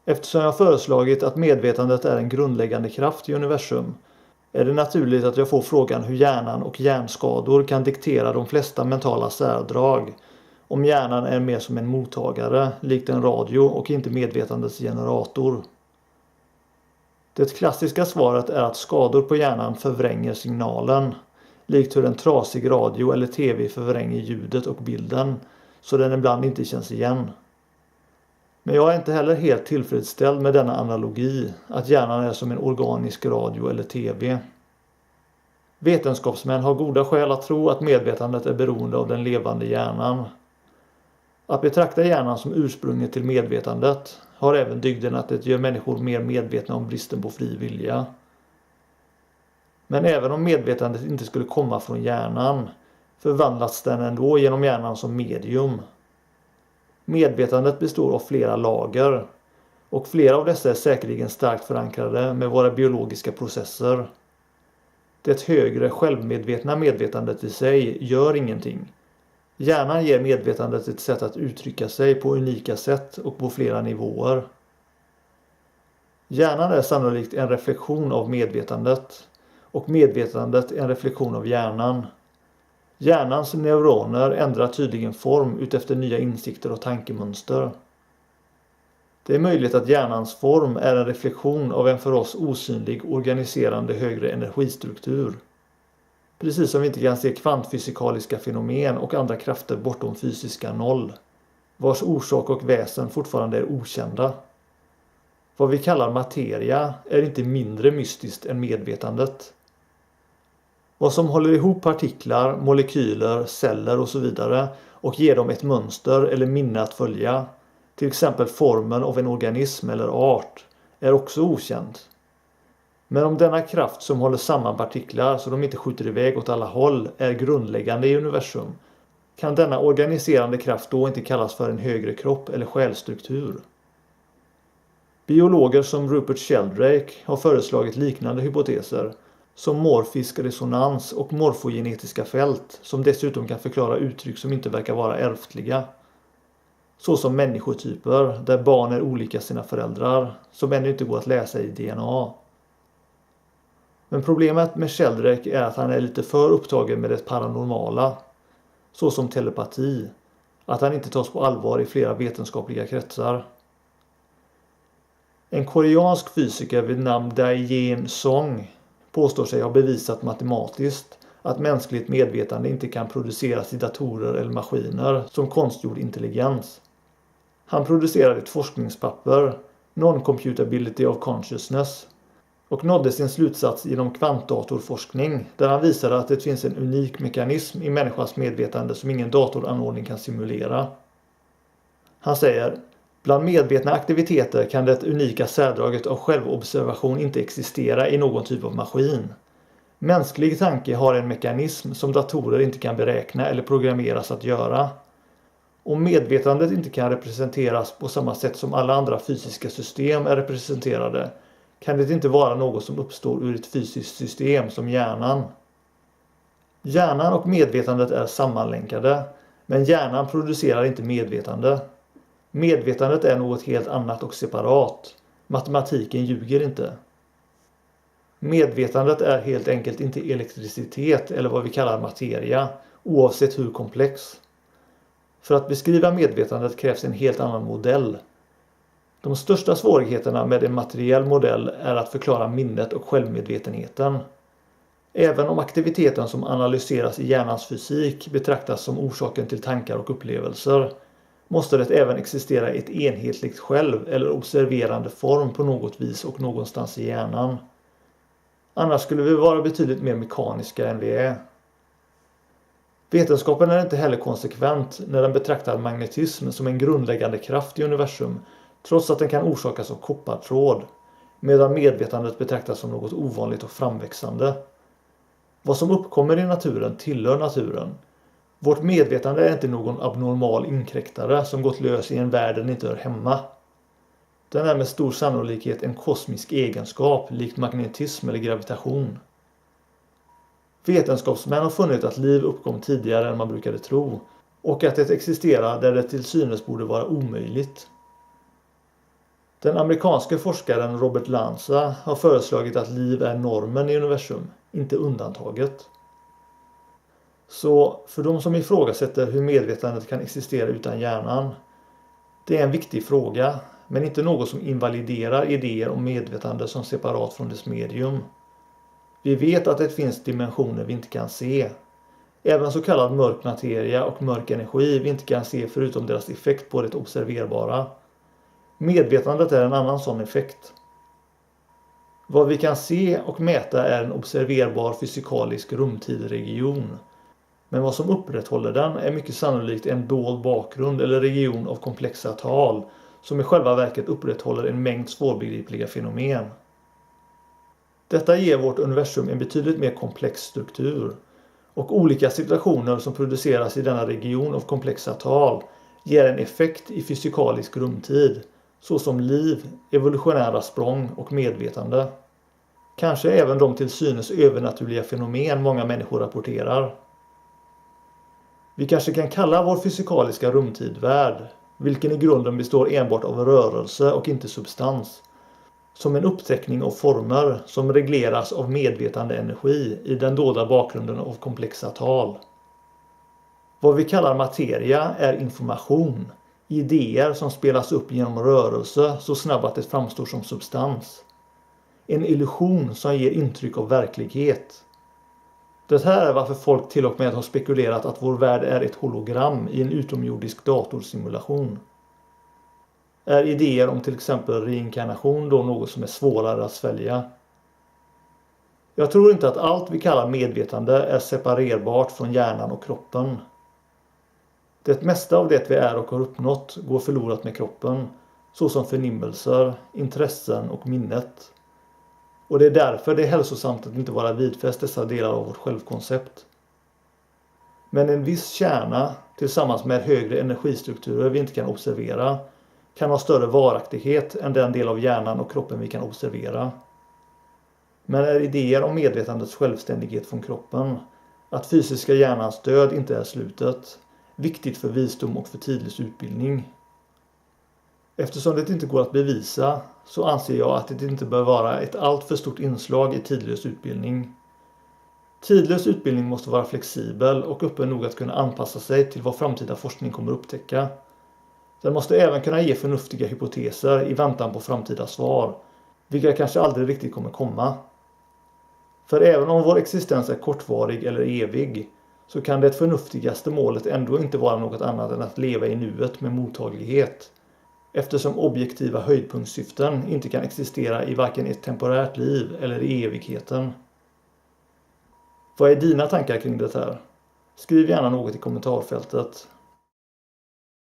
Eftersom jag föreslagit att medvetandet är en grundläggande kraft i universum är det naturligt att jag får frågan hur hjärnan och hjärnskador kan diktera de flesta mentala särdrag, om hjärnan är mer som en mottagare, likt en radio och inte medvetandets generator. Det klassiska svaret är att skador på hjärnan förvränger signalen, likt hur en trasig radio eller tv förvränger ljudet och bilden, så den ibland inte känns igen. Men jag är inte heller helt tillfredsställd med denna analogi, att hjärnan är som en organisk radio eller tv. Vetenskapsmän har goda skäl att tro att medvetandet är beroende av den levande hjärnan. Att betrakta hjärnan som ursprunget till medvetandet har även dygden att det gör människor mer medvetna om bristen på fri vilja. Men även om medvetandet inte skulle komma från hjärnan förvandlas den ändå genom hjärnan som medium. Medvetandet består av flera lager och flera av dessa är säkerligen starkt förankrade med våra biologiska processer. Det högre självmedvetna medvetandet i sig gör ingenting. Hjärnan ger medvetandet ett sätt att uttrycka sig på unika sätt och på flera nivåer. Hjärnan är sannolikt en reflektion av medvetandet och medvetandet en reflektion av hjärnan. Hjärnans neuroner ändrar tydligen form utefter nya insikter och tankemönster. Det är möjligt att hjärnans form är en reflektion av en för oss osynlig organiserande högre energistruktur. Precis som vi inte kan se kvantfysikaliska fenomen och andra krafter bortom fysiska noll, vars orsak och väsen fortfarande är okända. Vad vi kallar materia är inte mindre mystiskt än medvetandet. Vad som håller ihop partiklar, molekyler, celler och så vidare och ger dem ett mönster eller minne att följa, till exempel formen av en organism eller art, är också okänt. Men om denna kraft som håller samman partiklar så de inte skjuter iväg åt alla håll är grundläggande i universum, kan denna organiserande kraft då inte kallas för en högre kropp eller själstruktur. Biologer som Rupert Sheldrake har föreslagit liknande hypoteser, som morfisk resonans och morfogenetiska fält, som dessutom kan förklara uttryck som inte verkar vara ärftliga. Såsom människotyper, där barn är olika sina föräldrar, som ännu inte går att läsa i DNA. Men problemet med Sheldrake är att han är lite för upptagen med det paranormala, såsom telepati, att han inte tas på allvar i flera vetenskapliga kretsar. En koreansk fysiker vid namn Dae-Jen Song påstår sig ha bevisat matematiskt att mänskligt medvetande inte kan produceras i datorer eller maskiner som konstgjord intelligens. Han producerade ett forskningspapper, Non-Computability of Consciousness, och nådde sin slutsats genom kvantdatorforskning där han visade att det finns en unik mekanism i människans medvetande som ingen datoranordning kan simulera. Han säger: bland medvetna aktiviteter kan det unika särdraget av självobservation inte existera i någon typ av maskin. Mänsklig tanke har en mekanism som datorer inte kan beräkna eller programmeras att göra. Om medvetandet inte kan representeras på samma sätt som alla andra fysiska system är representerade, kan det inte vara något som uppstår ur ett fysiskt system som hjärnan. Hjärnan och medvetandet är sammanlänkade, men hjärnan producerar inte medvetande. Medvetandet är något helt annat och separat. Matematiken ljuger inte. Medvetandet är helt enkelt inte elektricitet eller vad vi kallar materia, oavsett hur komplex. För att beskriva medvetandet krävs en helt annan modell. De största svårigheterna med en materiell modell är att förklara minnet och självmedvetenheten. Även om aktiviteten som analyseras i hjärnans fysik betraktas som orsaken till tankar och upplevelser, måste det även existera ett enhetligt själv eller observerande form på något vis och någonstans i hjärnan. Annars skulle vi vara betydligt mer mekaniska än vi är. Vetenskapen är inte heller konsekvent när den betraktar magnetism som en grundläggande kraft i universum, trots att den kan orsakas av koppartråd, medan medvetandet betraktas som något ovanligt och framväxande. Vad som uppkommer i naturen tillhör naturen. Vårt medvetande är inte någon abnormal inkräktare som gått lös i en värld den inte hör hemma. Den är med stor sannolikhet en kosmisk egenskap, likt magnetism eller gravitation. Vetenskapsmän har funnit att liv uppkom tidigare än man brukade tro, och att det existerar där det till synes borde vara omöjligt. Den amerikanske forskaren Robert Lanza har föreslagit att liv är normen i universum, inte undantaget. Så för de som ifrågasätter hur medvetandet kan existera utan hjärnan, det är en viktig fråga, men inte något som invaliderar idéer om medvetande som separat från dess medium. Vi vet att det finns dimensioner vi inte kan se. Även så kallad mörk materia och mörk energi vi inte kan se förutom deras effekt på det observerbara. Medvetandet är en annan sån effekt. Vad vi kan se och mäta är en observerbar fysikalisk rumtidregion. Men vad som upprätthåller den är mycket sannolikt en dold bakgrund eller region av komplexa tal som i själva verket upprätthåller en mängd svårbegripliga fenomen. Detta ger vårt universum en betydligt mer komplex struktur, och olika situationer som produceras i denna region av komplexa tal ger en effekt i fysikalisk rumtid, såsom liv, evolutionära språng och medvetande. Kanske även de till synes övernaturliga fenomen många människor rapporterar. Vi kanske kan kalla vår fysikaliska rumtid värld, vilken i grunden består enbart av rörelse och inte substans, som en upptäckning av former som regleras av medvetande energi i den dolda bakgrunden av komplexa tal. Vad vi kallar materia är information, idéer som spelas upp genom rörelse så snabb att det framstår som substans. En illusion som ger intryck av verklighet. Det här är varför folk till och med har spekulerat att vår värld är ett hologram i en utomjordisk datorsimulation. Är idéer om till exempel reinkarnation då något som är svårare att svälja? Jag tror inte att allt vi kallar medvetande är separerbart från hjärnan och kroppen. Det mesta av det vi är och har uppnått går förlorat med kroppen, såsom förnimmelser, intressen och minnet. Och det är därför det är hälsosamt att inte vara vidfäst dessa delar av vårt självkoncept. Men en viss kärna, tillsammans med högre energistrukturer vi inte kan observera, kan ha större varaktighet än den del av hjärnan och kroppen vi kan observera. Men är idéer om medvetandets självständighet från kroppen, att fysiska hjärnans död inte är slutet, viktigt för visdom och för tidlös utbildning? Eftersom det inte går att bevisa så anser jag att det inte bör vara ett alltför stort inslag i tidlös utbildning. Tidlös utbildning måste vara flexibel och öppen nog att kunna anpassa sig till vad framtida forskning kommer upptäcka. Den måste även kunna ge förnuftiga hypoteser i väntan på framtida svar, vilka kanske aldrig riktigt kommer komma. För även om vår existens är kortvarig eller evig, så kan det förnuftigaste målet ändå inte vara något annat än att leva i nuet med mottaglighet, eftersom objektiva höjdpunktssyften inte kan existera i varken ett temporärt liv eller i evigheten. Vad är dina tankar kring det här? Skriv gärna något i kommentarfältet.